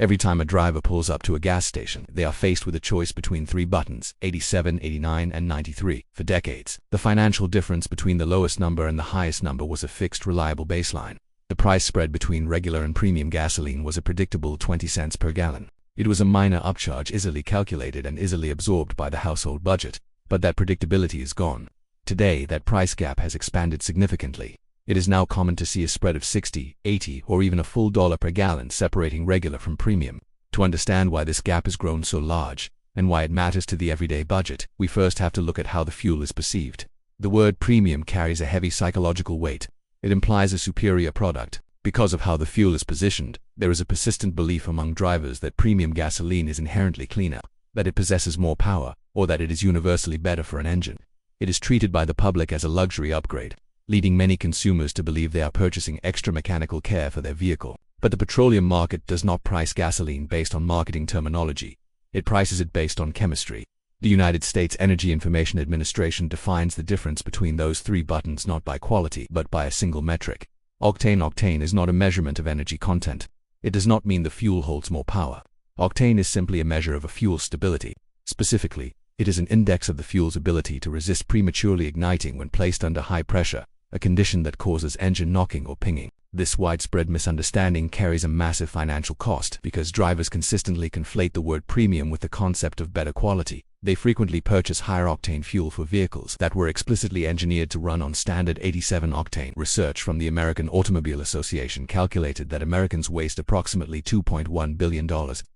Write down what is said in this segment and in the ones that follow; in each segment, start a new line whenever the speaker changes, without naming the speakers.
Every time a driver pulls up to a gas station, they are faced with a choice between three buttons, 87, 89, and 93. For decades, the financial difference between the lowest number and the highest number was a fixed, reliable baseline. The price spread between regular and premium gasoline was a predictable 20 cents per gallon. It was a minor upcharge easily calculated and easily absorbed by the household budget. But that predictability is gone. Today, that price gap has expanded significantly. It is now common to see a spread of 60, 80, or even a full dollar per gallon separating regular from premium. To understand why this gap has grown so large, and why it matters to the everyday budget, we first have to look at how the fuel is perceived. The word premium carries a heavy psychological weight. It implies a superior product. Because of how the fuel is positioned, there is a persistent belief among drivers that premium gasoline is inherently cleaner, that it possesses more power, or that it is universally better for an engine. It is treated by the public as a luxury upgrade, leading many consumers to believe they are purchasing extra mechanical care for their vehicle. But the petroleum market does not price gasoline based on marketing terminology. It prices it based on chemistry. The United States Energy Information Administration defines the difference between those three buttons not by quality, but by a single metric. Octane. Octane is not a measurement of energy content. It does not mean the fuel holds more power. Octane is simply a measure of a fuel's stability. Specifically, it is an index of the fuel's ability to resist prematurely igniting when placed under high pressure, a condition that causes engine knocking or pinging. This widespread misunderstanding carries a massive financial cost because drivers consistently conflate the word premium with the concept of better quality. They frequently purchase higher octane fuel for vehicles that were explicitly engineered to run on standard 87 octane. Research from the American Automobile Association calculated that Americans waste approximately $2.1 billion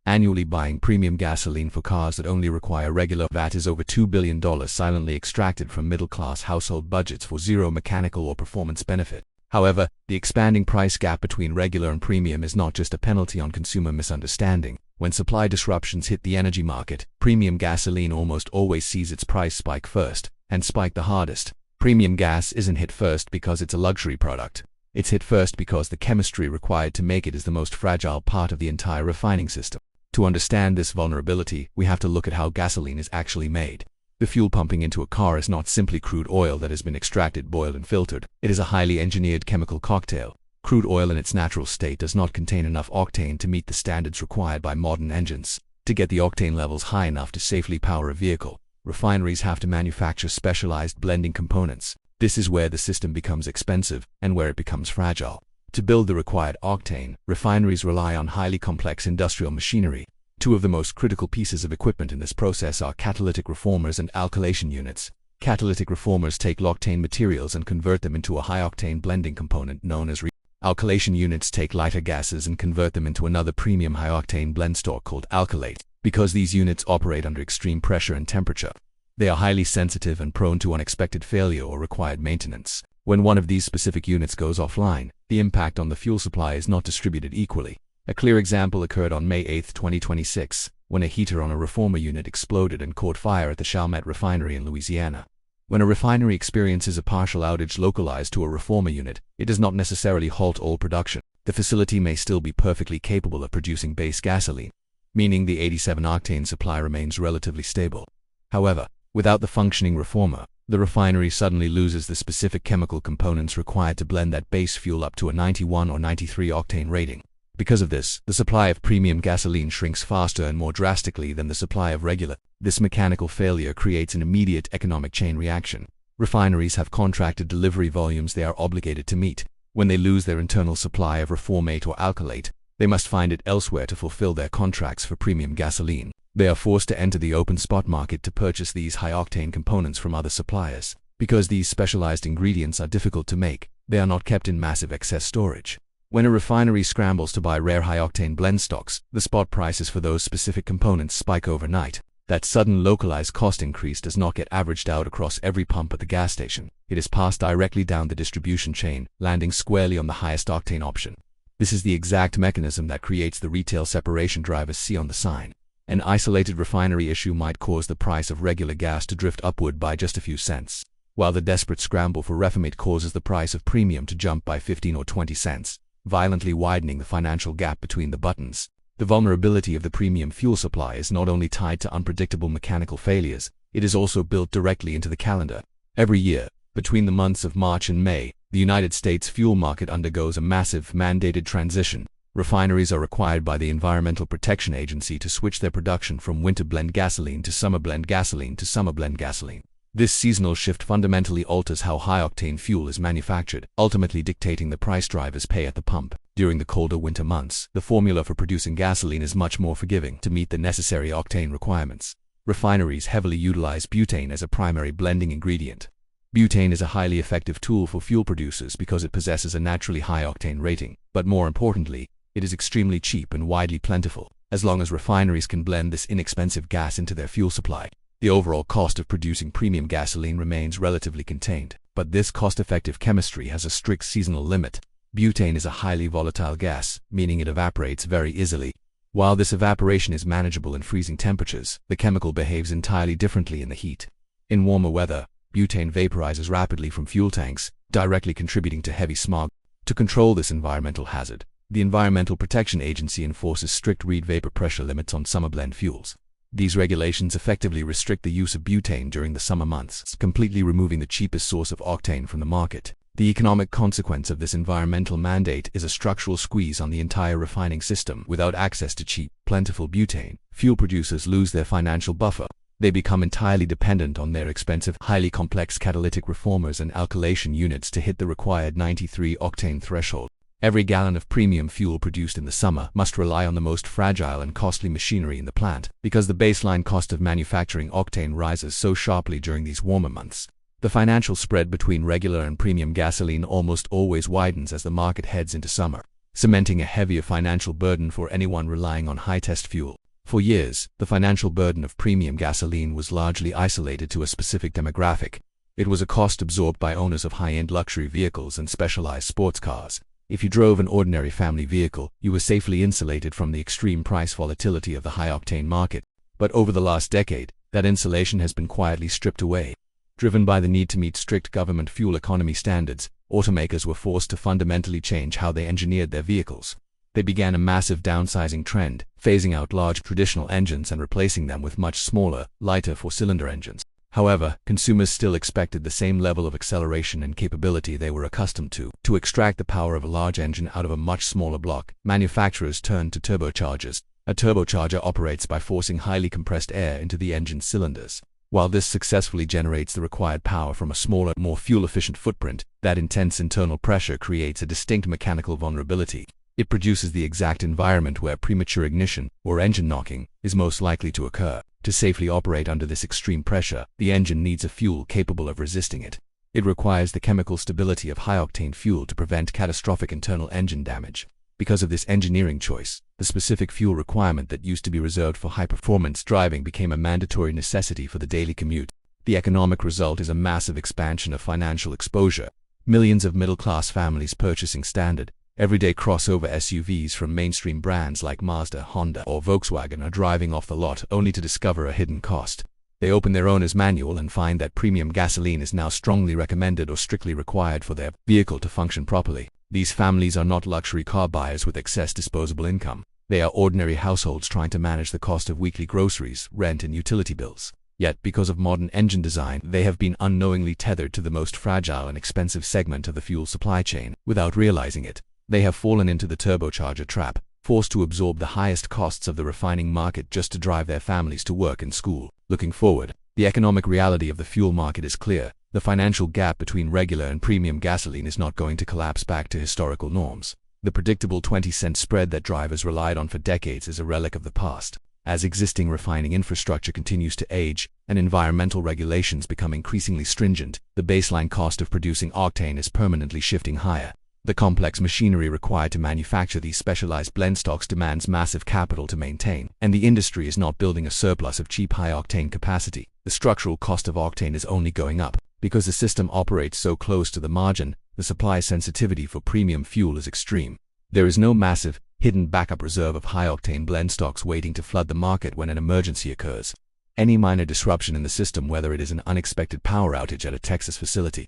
annually buying premium gasoline for cars that only require regular. That is over $2 billion silently extracted from middle-class household budgets for zero mechanical or performance benefit. However, the expanding price gap between regular and premium is not just a penalty on consumer misunderstanding. When supply disruptions hit the energy market, premium gasoline almost always sees its price spike first, and spike the hardest. Premium gas isn't hit first because it's a luxury product. It's hit first because the chemistry required to make it is the most fragile part of the entire refining system. To understand this vulnerability, we have to look at how gasoline is actually made. The fuel pumping into a car is not simply crude oil that has been extracted, boiled, and filtered. It is a highly engineered chemical cocktail. Crude oil in its natural state does not contain enough octane to meet the standards required by modern engines. To get the octane levels high enough to safely power a vehicle, refineries have to manufacture specialized blending components. This is where the system becomes expensive and where it becomes fragile. To build the required octane, refineries rely on highly complex industrial machinery. Two of the most critical pieces of equipment in this process are catalytic reformers and alkylation units. Catalytic reformers take octane materials and convert them into a high-octane blending component known as alkylation units take lighter gases and convert them into another premium high-octane blend stock called Alkylates. Because these units operate under extreme pressure and temperature, they are highly sensitive and prone to unexpected failure or required maintenance. When one of these specific units goes offline, the impact on the fuel supply is not distributed equally. A clear example occurred on May 8, 2026, when a heater on a reformer unit exploded and caught fire at the Chalmette Refinery in Louisiana. When a refinery experiences a partial outage localized to a reformer unit, it does not necessarily halt all production. The facility may still be perfectly capable of producing base gasoline, meaning the 87 octane supply remains relatively stable. However, without the functioning reformer, the refinery suddenly loses the specific chemical components required to blend that base fuel up to a 91 or 93 octane rating. Because of this, the supply of premium gasoline shrinks faster and more drastically than the supply of regular. This mechanical failure creates an immediate economic chain reaction. Refineries have contracted delivery volumes they are obligated to meet. When they lose their internal supply of reformate or alkylate, they must find it elsewhere to fulfill their contracts for premium gasoline. They are forced to enter the open spot market to purchase these high-octane components from other suppliers. Because these specialized ingredients are difficult to make, they are not kept in massive excess storage. When a refinery scrambles to buy rare high-octane blend stocks, the spot prices for those specific components spike overnight. That sudden localized cost increase does not get averaged out across every pump at the gas station. It is passed directly down the distribution chain, landing squarely on the highest octane option. This is the exact mechanism that creates the retail separation drivers see on the sign. An isolated refinery issue might cause the price of regular gas to drift upward by just a few cents, while the desperate scramble for reformate causes the price of premium to jump by 15 or 20 cents. Violently widening the financial gap between the buttons. The vulnerability of the premium fuel supply is not only tied to unpredictable mechanical failures, it is also built directly into the calendar. Every year, between the months of March and May, the United States fuel market undergoes a massive mandated transition. Refineries are required by the Environmental Protection Agency to switch their production from winter blend gasoline to summer blend gasoline to summer blend gasoline. This seasonal shift fundamentally alters how high-octane fuel is manufactured, ultimately dictating the price drivers pay at the pump. During the colder winter months, the formula for producing gasoline is much more forgiving to meet the necessary octane requirements. Refineries heavily utilize butane as a primary blending ingredient. Butane is a highly effective tool for fuel producers because it possesses a naturally high octane rating, but more importantly, it is extremely cheap and widely plentiful. As long as refineries can blend this inexpensive gas into their fuel supply, the overall cost of producing premium gasoline remains relatively contained. But this cost-effective chemistry has a strict seasonal limit. Butane is a highly volatile gas, meaning it evaporates very easily. While this evaporation is manageable in freezing temperatures, the chemical behaves entirely differently in the heat. In warmer weather, butane vaporizes rapidly from fuel tanks, directly contributing to heavy smog. To control this environmental hazard, the Environmental Protection Agency enforces strict reed vapor pressure limits on summer blend fuels. These regulations effectively restrict the use of butane during the summer months, completely removing the cheapest source of octane from the market. The economic consequence of this environmental mandate is a structural squeeze on the entire refining system. Without access to cheap, plentiful butane, fuel producers lose their financial buffer. They become entirely dependent on their expensive, highly complex catalytic reformers and alkylation units to hit the required 93 octane threshold. Every gallon of premium fuel produced in the summer must rely on the most fragile and costly machinery in the plant, because the baseline cost of manufacturing octane rises so sharply during these warmer months. The financial spread between regular and premium gasoline almost always widens as the market heads into summer, cementing a heavier financial burden for anyone relying on high-test fuel. For years, the financial burden of premium gasoline was largely isolated to a specific demographic. It was a cost absorbed by owners of high-end luxury vehicles and specialized sports cars. If you drove an ordinary family vehicle, you were safely insulated from the extreme price volatility of the high-octane market. But over the last decade, that insulation has been quietly stripped away. Driven by the need to meet strict government fuel economy standards, automakers were forced to fundamentally change how they engineered their vehicles. They began a massive downsizing trend, phasing out large traditional engines and replacing them with much smaller, lighter four-cylinder engines. However, consumers still expected the same level of acceleration and capability they were accustomed to. To extract the power of a large engine out of a much smaller block, manufacturers turned to turbochargers. A turbocharger operates by forcing highly compressed air into the engine's cylinders. While this successfully generates the required power from a smaller, more fuel-efficient footprint, that intense internal pressure creates a distinct mechanical vulnerability. It produces the exact environment where premature ignition, or engine knocking, is most likely to occur. To safely operate under this extreme pressure, the engine needs a fuel capable of resisting it. It requires the chemical stability of high-octane fuel to prevent catastrophic internal engine damage. Because of this engineering choice, the specific fuel requirement that used to be reserved for high-performance driving became a mandatory necessity for the daily commute. The economic result is a massive expansion of financial exposure. Millions of middle-class families purchasing standard, everyday crossover SUVs from mainstream brands like Mazda, Honda, or Volkswagen are driving off the lot only to discover a hidden cost. They open their owner's manual and find that premium gasoline is now strongly recommended or strictly required for their vehicle to function properly. These families are not luxury car buyers with excess disposable income. They are ordinary households trying to manage the cost of weekly groceries, rent, and utility bills. Yet, because of modern engine design, they have been unknowingly tethered to the most fragile and expensive segment of the fuel supply chain. Without realizing it, they have fallen into the turbocharger trap, forced to absorb the highest costs of the refining market just to drive their families to work and school. Looking forward, the economic reality of the fuel market is clear. The financial gap between regular and premium gasoline is not going to collapse back to historical norms. The predictable 20-cent spread that drivers relied on for decades is a relic of the past. As existing refining infrastructure continues to age and environmental regulations become increasingly stringent, the baseline cost of producing octane is permanently shifting higher. The complex machinery required to manufacture these specialized blend stocks demands massive capital to maintain, and the industry is not building a surplus of cheap high-octane capacity. The structural cost of octane is only going up. Because the system operates so close to the margin, the supply sensitivity for premium fuel is extreme. There is no massive, hidden backup reserve of high-octane blend stocks waiting to flood the market when an emergency occurs. Any minor disruption in the system, whether it is an unexpected power outage at a Texas facility,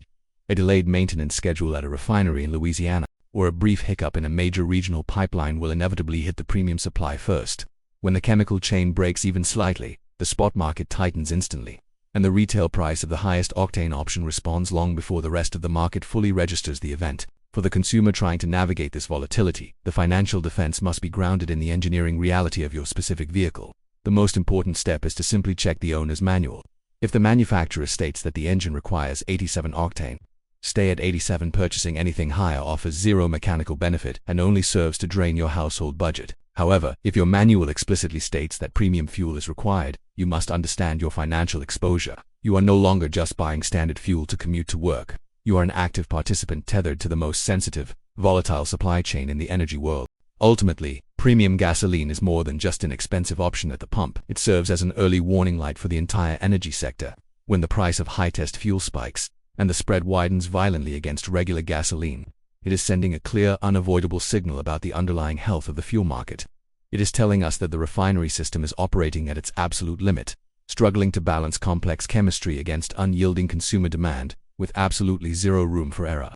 a delayed maintenance schedule at a refinery in Louisiana, or a brief hiccup in a major regional pipeline, will inevitably hit the premium supply first. When the chemical chain breaks even slightly, the spot market tightens instantly, and the retail price of the highest octane option responds long before the rest of the market fully registers the event. For the consumer trying to navigate this volatility, the financial defense must be grounded in the engineering reality of your specific vehicle. The most important step is to simply check the owner's manual. If the manufacturer states that the engine requires 87 octane, stay at 87. Purchasing anything higher offers zero mechanical benefit and only serves to drain your household budget. However, if your manual explicitly states that premium fuel is required, you must understand your financial exposure. You are no longer just buying standard fuel to commute to work. You are an active participant tethered to the most sensitive, volatile supply chain in the energy world. Ultimately, premium gasoline is more than just an expensive option at the pump. It serves as an early warning light for the entire energy sector. When the price of high-test fuel spikes, and the spread widens violently against regular gasoline, it is sending a clear, unavoidable signal about the underlying health of the fuel market. It is telling us that the refinery system is operating at its absolute limit, struggling to balance complex chemistry against unyielding consumer demand, with absolutely zero room for error.